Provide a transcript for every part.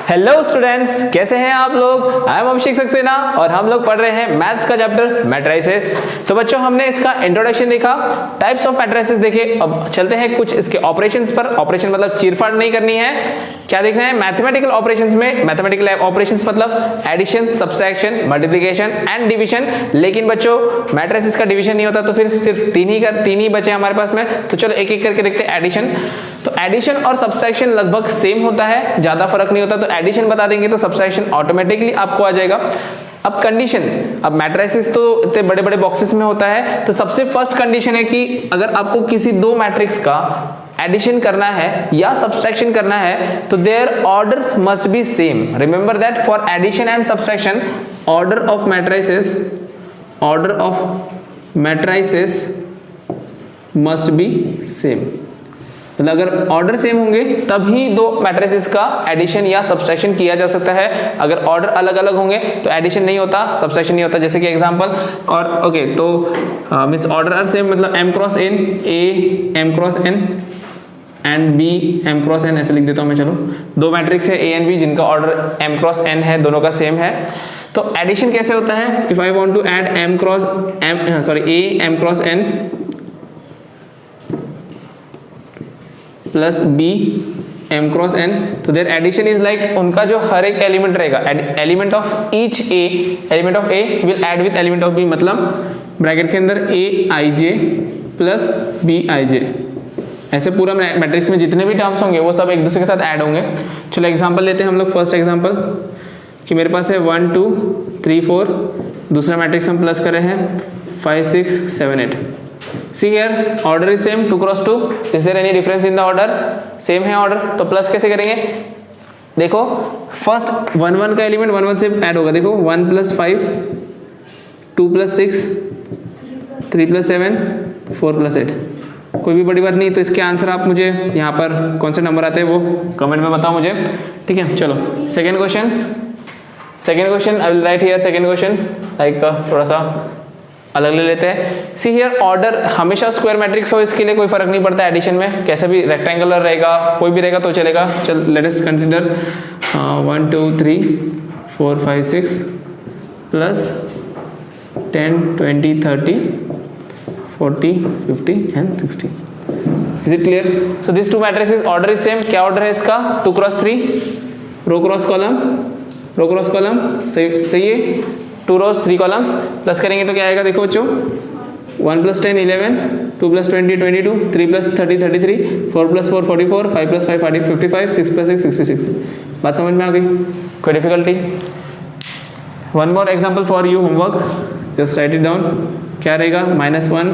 Hello students, कैसे हैं आप लोग। आई एम अभिषेक सक्सेना और हम लोग पढ़ रहे हैं मैथ्स का चैप्टर मैट्रिसेस। तो बच्चों, हमने इसका इंट्रोडक्शन देखा, टाइप्स ऑफ मैट्रिसेस देखे। अब चलते हैं कुछ इसके ऑपरेशंस पर। ऑपरेशन मतलब चीरफाड़ नहीं करनी है, क्या देखना है मैथमेटिकल ऑपरेशंस में। मैथमेटिकल ऑपरेशंस मतलब addition, subtraction, multiplication and division. लेकिन बच्चों मैट्रिसेस का डिवीजन नहीं होता, तो फिर सिर्फ तीन ही बचे हमारे पास में। तो चलो एक एक करके देखते हैं। एडिशन, तो एडिशन और सब्सट्रैक्शन लगभग सेम होता है, ज्यादा फर्क नहीं होता। तो एडिशन बता देंगे तो सब्सट्रैक्शन ऑटोमेटिकली आपको आ जाएगा। अब कंडीशन, अब मैट्रिसेस तो इतने बड़े बड़े बॉक्सेस में होता है, तो सबसे फर्स्ट कंडीशन है कि अगर आपको किसी दो मैट्रिक्स का एडिशन करना है या सब्सट्रैक्शन करना है तो their orders must be same. Remember that for addition and subtraction order of matrices must be same. मतलब अगर ऑर्डर सेम होंगे तभी दो मैट्रिसेस का एडिशन या सब्सट्रैक्शन किया जा सकता है। अगर ऑर्डर अलग अलग होंगे तो एडिशन नहीं होता, सब्सट्रैक्शन नहीं होता। जैसे कि एग्जांपल, और ओके तो मींस ऑर्डर आर सेम, मतलब m cross n, a m cross n and b m cross n, ऐसे लिख देता हूं मैं। चलो, दो मैट्रिक्स है a एंड b जिनका ऑर्डर m क्रॉस n है, दोनों का सेम है। तो एडिशन कैसे होता है? If I want to add a m cross n plus B m cross n, तो देयर एडिशन इज लाइक उनका जो हर एक एलिमेंट रहेगा, element of each a, element of a will add with element of b, मतलब bracket के अंदर a i j plus b i j। ऐसे पूरा मैट्रिक्स में जितने भी टर्म्स होंगे वो सब एक दूसरे के साथ ऐड होंगे। चलो एग्जांपल लेते हैं हम लोग। फर्स्ट एग्जांपल कि मेरे पास है 1 2 3 4, दूसरा मैट्रिक्स हम प्लस कर रहे हैं 5 6 7 8। See here, order is same, 2 cross 2. Is there any difference in the order? Same है order, तो प्लस कैसे करेंगे? देखो फर्स्ट 1 1 का एलिमेंट 1 1 से ऐड होगा। देखो 1 प्लस 5, 2 प्लस 6, 3 प्लस 7, 4 प्लस 8। कोई भी बड़ी बात नहीं। तो इसके आंसर आप मुझे यहाँ पर कौन से नंबर आते हैं वो कमेंट में बताओ मुझे, ठीक है। चलो second question I will write here. Second question like थोड़ा सा अलग ले लेते हैं। सी हियर, ऑर्डर हमेशा स्क्वायर मैट्रिक्स हो, इसके लिए कोई फर्क नहीं पड़ता एडिशन में, कैसे भी रेक्टेंगुलर रहेगा, कोई भी रहेगा तो चलेगा। चल let us consider 1 2 3 4 5 6 plus 10 20 30 40 50 and 60। Is it clear? So this to matrices order is same. क्या ऑर्डर है इसका? 2 क्रॉस 3, रो क्रॉस कॉलम, सही है। 2 rows 3 columns, प्लस करेंगे तो क्या आएगा? देखो बच्चों 1 plus 10 11, 2 plus 20 22, 3 plus 30 33, 4 plus 4 44, 5 plus 5 55, 6 plus 6 66। बात समझ में आ गई? कोई difficulty? One more example for you, homework, just right it down. क्या रहेगा? -1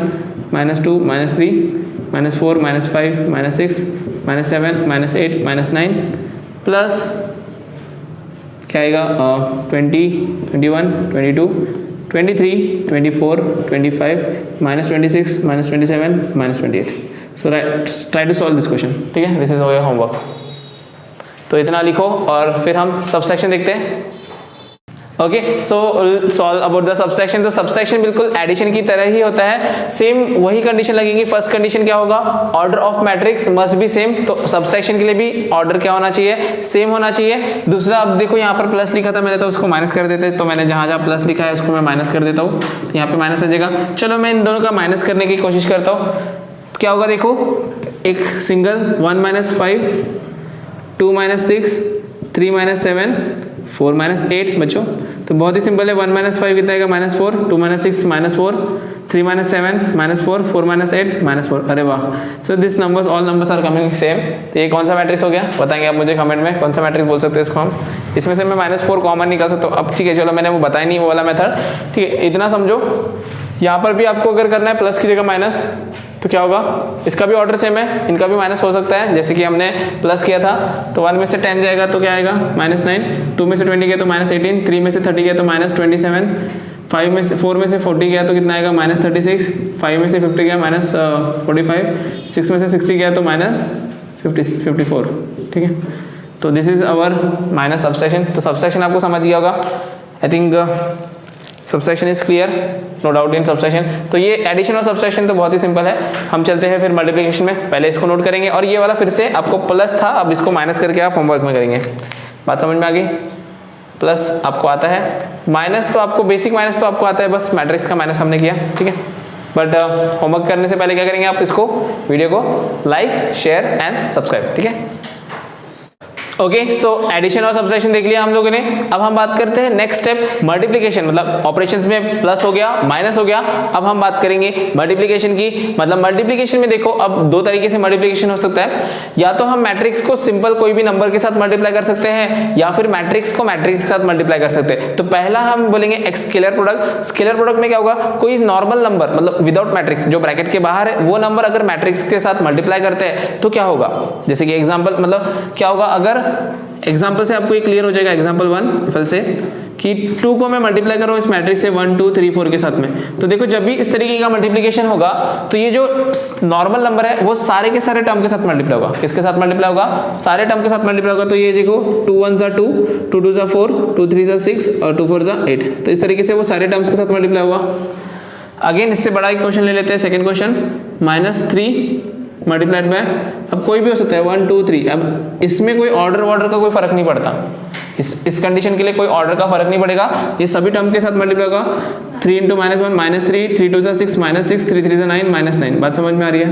-2 -3 -4 -5 -6 -7 -8 -9 प्लस क्या आएगा? 20 21 22 23 24 25 -26 -27 -28। So try to solve this question, ठीक है। This is your homework. तो इतना लिखो और फिर हम सबसेक्शन देखते हैं। Okay, so solve about the subsection. तो सबसेक्शन बिल्कुल एडिशन की तरह ही होता है, सेम वही कंडीशन लगेगी। फर्स्ट कंडीशन क्या होगा? Order of matrix must be same. तो सबसेक्शन के लिए भी ऑर्डर क्या होना चाहिए? सेम होना चाहिए। दूसरा, अब देखो यहाँ पर प्लस लिखा था मैंने, तो उसको माइनस कर देते। तो मैंने जहाँ जहाँ प्लस लिखा है उसको मैं माइनस कर देता हूँ, यहाँ पे माइनस आ जाएगा। चलो मैं इन दोनों का माइनस करने की कोशिश करता हूँ। क्या होगा? देखो एक सिंगल 1 - 5, 2 - 6, 3 - 7, 4 - 8 बच्चों। तो बहुत ही सिंपल है। 1 - 5 कितना आएगा? -4, 2 - 6 -4, 3 - 7 -4, 4 - 8 -4। अरे वाह! So this numbers, all numbers are coming same. तो ये कौन सा मैट्रिक्स हो गया? बताएंगे आप मुझे कमेंट में, कौन सा मैट्रिक्स बोल सकते हैं इसको हम। इसमें से मैं -4 कॉमन निकाल सकता हूँ। अब ठीक है, चलो मैंने वो बताया नहीं वो वाला मेथड, ठीक है। इतना समझो, यहाँ पर भी आपको अगर करना है प्लस की जगह माइनस, तो क्या होगा? इसका भी ऑर्डर सेम है, इनका भी माइनस हो सकता है। जैसे कि हमने प्लस किया था, तो 1 में से 10 जाएगा तो क्या आएगा? -9, 2 में से 20 गया तो -18, 3 में से 30 गया तो -27, 4 में से 40 गया तो कितना आएगा? -36, 5 में से 50 गया -45, 6 में से 60 गया तो -54, ठीक है। तो this is our minus subsection. तो सबसेक्शन आपको समझ गया होगा, I think subsection is clear, no doubt in subsection. तो ये एडिशन और सबसेक्शन तो बहुत ही सिंपल है। हम चलते हैं फिर मल्टीप्लिकेशन में। पहले इसको नोट करेंगे और ये वाला फिर से आपको प्लस था, अब इसको माइनस करके आप होमवर्क में करेंगे। बात समझ में आ गई। प्लस आपको आता है, माइनस तो आपको बेसिक माइनस तो आपको आता है, बस मैट्रिक्स का माइनस हमने किया, ठीक है। बट होमवर्क करने से पहले क्या करेंगे आप, इसको वीडियो को लाइक शेयर एंड सब्सक्राइब, ठीक है। ओके, सो एडिशन और सब्ट्रैक्शन देख लिया हम लोगों ने। अब हम बात करते हैं नेक्स्ट स्टेप मल्टीप्लिकेशन, मतलब ऑपरेशंस में प्लस हो गया माइनस हो गया, अब हम बात करेंगे मल्टीप्लिकेशन की। मतलब मल्टीप्लिकेशन में देखो अब दो तरीके से मल्टीप्लिकेशन हो सकता है, या तो हम मैट्रिक्स को सिंपल कोई भी नंबर के साथ मल्टीप्लाई कर सकते हैं, या फिर मैट्रिक्स को मैट्रिक्स के साथ मल्टीप्लाई कर सकते हैं। तो पहला हम बोलेंगे स्केलर प्रोडक्ट। स्केलर प्रोडक्ट में क्या होगा, कोई नॉर्मल नंबर मतलब विदाउट मैट्रिक्स जो ब्रैकेट के बाहर है वो नंबर अगर मैट्रिक्स के साथ मल्टीप्लाई करते हैं तो क्या होगा, जैसे कि एग्जांपल मतलब क्या होगा, अगर एग्जांपल से आपको ये क्लियर हो जाएगा। एग्जांपल 1 फिल से कि 2 को मैं मल्टीप्लाई कर रहा हूँ इस मैट्रिक्स से 1 2 3 4 के साथ में, तो देखो जब भी इस तरीके का मल्टीप्लिकेशन होगा तो ये जो नॉर्मल नंबर है वो सारे के सारे टर्म के साथ मल्टीप्लाई होगा। किसके साथ मल्टीप्लाई होगा, सारे टर्म के साथ मल्टीप्लाई होगा। तो ये देखो 2 1 जा 2, 2 2 जा 4, 2 3 जा 6 और 2 4 जा 8, तो इस तरीके से वो सारे टर्म्स के साथ मल्टीप्लाई होगा। अगेन इससे बड़ा एक क्वेश्चन ले लेते हैं, सेकेंड क्वेश्चन, -3 मल्टीप्लाइड बाय, अब कोई भी हो सकता है 1 2 3, अब इसमें कोई ऑर्डर का कोई फर्क नहीं पड़ता, इस कंडीशन के लिए कोई ऑर्डर का फर्क नहीं पड़ेगा, ये सभी टर्म के साथ मल्टीप्लाई होगा। 3 × -1 -3, 3 2 जा 6 -6, 3 3 जा 9 -9। बात समझ में आ रही है,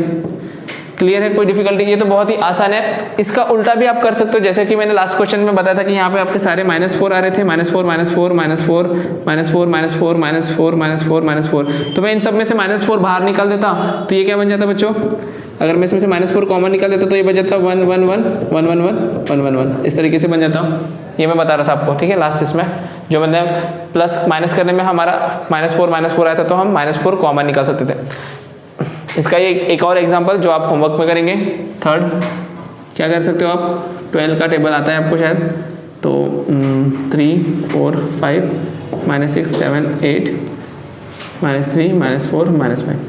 क्लियर है, कोई डिफिकल्टी? ये तो बहुत ही आसान है। इसका उल्टा भी आप कर सकते हो, जैसे कि मैंने लास्ट क्वेश्चन में बताया था कि यहाँ पे आपके सारे -4 आ रहे थे, -4 -4 -4 -4 -4 -4 -4, तो मैं इन सब में से -4 बाहर निकाल देता तो ये क्या बन जाता बच्चों, अगर मैं इसमें से -4 कॉमन निकाल देता तो ये बन जाता 1 1 1 1 1 1 1 1 1, इस तरीके से बन जाता। ये मैं बता रहा था आपको, ठीक है। लास्ट इसमें जो मतलब प्लस माइनस करने में हमारा -4 आया था तो हम -4 कॉमन निकाल सकते थे। इसका ये एक और एग्जांपल जो आप होमवर्क में करेंगे, थर्ड क्या कर सकते हो आप, 12 का टेबल आता है आपको शायद, तो 3 4 5 -6 7 8 -3 -4 -5,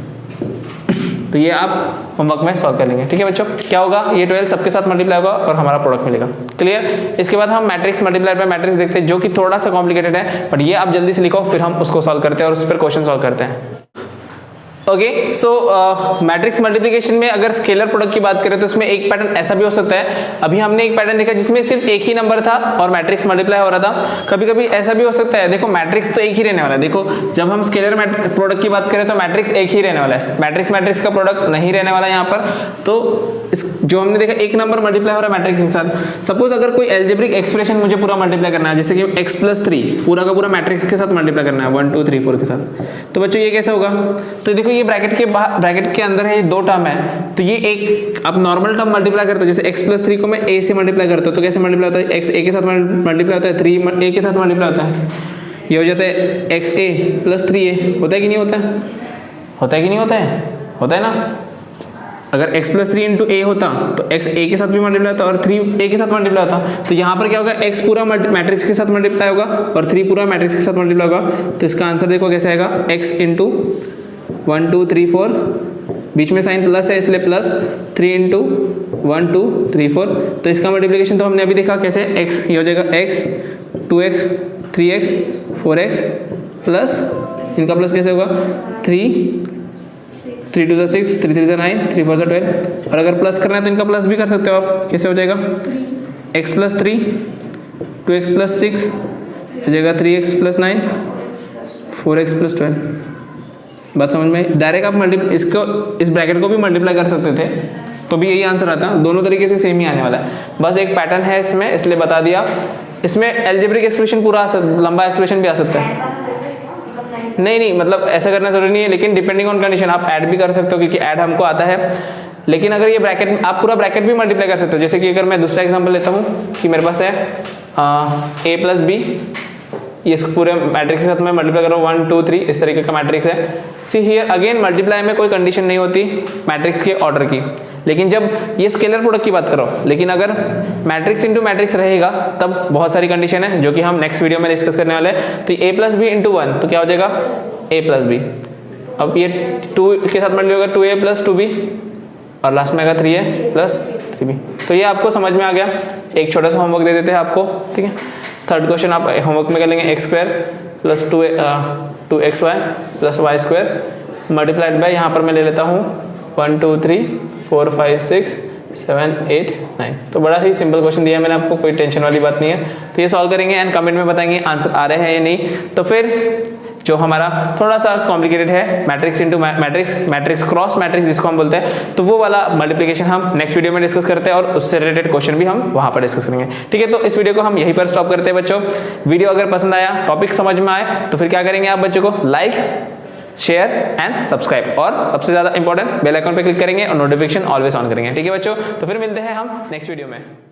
तो ये आप होमवर्क में सॉल्व कर लेंगे, ठीक है बच्चों। क्या होगा, ये 12 सबके साथ मल्टीप्लाई होगा और हमारा प्रोडक्ट मिलेगा, क्लियर। इसके बाद हम मैट्रिक्स मल्टीप्लाई बाय मैट्रिक्स देखते हैं, जो कि थोड़ा सा कॉम्प्लिकेटेड है, बट ये आप जल्दी से लिखो, फिर हम उसको सॉल्व करते हैं और उस पर क्वेश्चन सॉल्व करते हैं। ओके, सो मैट्रिक्स मल्टीप्लिकेशन में अगर स्केलर प्रोडक्ट की बात करें तो इसमें एक पैटर्न ऐसा भी हो सकता है। अभी हमने एक पैटर्न देखा जिसमें सिर्फ एक ही नंबर था और मैट्रिक्स मल्टीप्लाई हो रहा था। कभी कभी ऐसा भी हो सकता है, देखो मैट्रिक्स तो एक ही रहने वाला है। देखो जब हम स्केलर प्रोडक्ट की बात करें तो मैट्रिक्स एक ही रहने वाला है, मैट्रिक्स का प्रोडक्ट नहीं रहने वाला यहाँ पर। तो जो हमने देखा एक नंबर मल्टीप्लाई हो रहा है मैट्रिक्स के साथ। सपोज अगर कोई एल्जेब्रिक एक्सप्रेशन मुझे पूरा मल्टीप्लाई करना है, जैसे कि x + 3 पूरा का पूरा मैट्रिक्स के साथ मल्टीप्लाई करना है 1 2 3 4 के साथ, तो बच्चों ये कैसे होगा, तो देखो ये ब्रैकेट के अंदर है, ये 2 टर्म है, तो ये एक आप नॉर्मल टर्म मल्टीप्लाई करते हो, जैसे x + 3 को मैं a से मल्टीप्लाई करता हूं तो कैसे मल्टीप्लाई होता है, x a के साथ मल्टीप्लाई होता है, 3 a के साथ मल्टीप्लाई होता है, ये हो जाता है xa + 3a, होता है कि नहीं होता है, होता है कि नहीं होता है, होता है ना। अगर x + 3 × a होता तो x a के साथ भी मल्टीप्लाई होता और 3 a के साथ मल्टीप्लाई होता, तो यहाँ पर क्या होगा, x पूरा मैट्रिक्स के साथ मल्टीप्लाई होगा और 3 पूरा मैट्रिक्स के साथ मल्टीप्लाई होगा। तो इसका आंसर देखो कैसे आएगा, x × 1 2 3 4, बीच में साइन प्लस है इसलिए प्लस, 3 × 1 2 3 4, तो इसका मल्टीप्लिकेशन तो हमने अभी देखा कैसे, x ये हो जाएगा x 2x 3x 4x plus इनका प्लस कैसे होगा 3 2 जा 6 3 3 जा 9 3 4 जा 12, और अगर प्लस करना है तो इनका प्लस भी कर सकते हो आप, कैसे हो जाएगा x + 3 2x + 6 हो जाएगा 3x + 9 4x + 12। बात समझ में, डायरेक्ट आप इस ब्रैकेट को भी मल्टीप्लाई कर सकते थे तो भी यही आंसर आता, दोनों तरीके से सेम ही आने वाला है, बस एक पैटर्न है इसमें इसलिए बता दिया। इसमें एल्जेब्रिक एक्सप्रेशन पूरा लंबा एक्सप्रेशन भी आ सकता है, नहीं मतलब ऐसा करना जरूरी नहीं है, लेकिन डिपेंडिंग ऑन कंडीशन आप ऐड भी कर सकते हो क्योंकि ऐड हमको आता है। लेकिन अगर ये ब्रैकेट आप पूरा ब्रैकेट भी मल्टीप्लाई कर सकते हो, जैसे कि अगर मैं दूसरा एग्जांपल लेता हूँ कि मेरे पास है a + b, ये पूरे मैट्रिक्स के साथ मैं मल्टीप्लाई कर रहा हूँ 1 2 3, इस तरीके का मैट्रिक्स है। सी हियर अगेन मल्टीप्लाई में कोई कंडीशन नहीं होती मैट्रिक्स के ऑर्डर की, लेकिन जब ये स्केलर प्रोडक्ट की बात करो, लेकिन अगर मैट्रिक्स इंटू मैट्रिक्स रहेगा तब बहुत सारी कंडीशन है जो कि हम नेक्स्ट वीडियो में डिस्कस करने वाले हैं। तो a + b × 1 तो क्या हो जाएगा a + b, अब ये 2 के साथ मल्टीप्लाई होगा 2a + 2b और लास्ट में आएगा 3a + 3b। तो ये आपको समझ में आ गया, एक छोटा सा होमवर्क दे देते हैं आपको, ठीक है। थर्ड क्वेश्चन आप होमवर्क में कर लेंगे x² + 2xy + y² multiplied by, यहाँ पर मैं ले लेता हूँ 1 2 3 4 5 6 7 8 9। तो बड़ा ही सिंपल क्वेश्चन दिया है मैंने आपको, कोई टेंशन वाली बात नहीं है। तो ये सॉल्व करेंगे एंड कमेंट में बताएंगे आंसर आ रहे हैं या नहीं। तो फिर जो हमारा थोड़ा सा कॉम्प्लिकेटेड है matrix into matrix, matrix cross matrix जिसको हम बोलते हैं, तो वो वाला मल्टीप्लिकेशन हम नेक्स्ट वीडियो में डिस्कस करते हैं और उससे रिलेटेड क्वेश्चन भी हम वहां पर डिस्कस करेंगे। ठीक है, तो इस वीडियो को हम यहीं पर स्टॉप करते हैं बच्चों। वीडियो अगर पसंद आया, टॉपिक समझ में आए, तो फिर क्या करेंगे आप बच्चों को लाइक, शेयर एंड सब्सक्राइब, और सबसे ज्यादा इंपॉर्टेंट बेल आइकन पे क्लिक करेंगे और नोटिफिकेशन ऑलवेज ऑन करेंगे। ठीक है बच्चों, तो फिर मिलते हैं हम नेक्स्ट वीडियो में।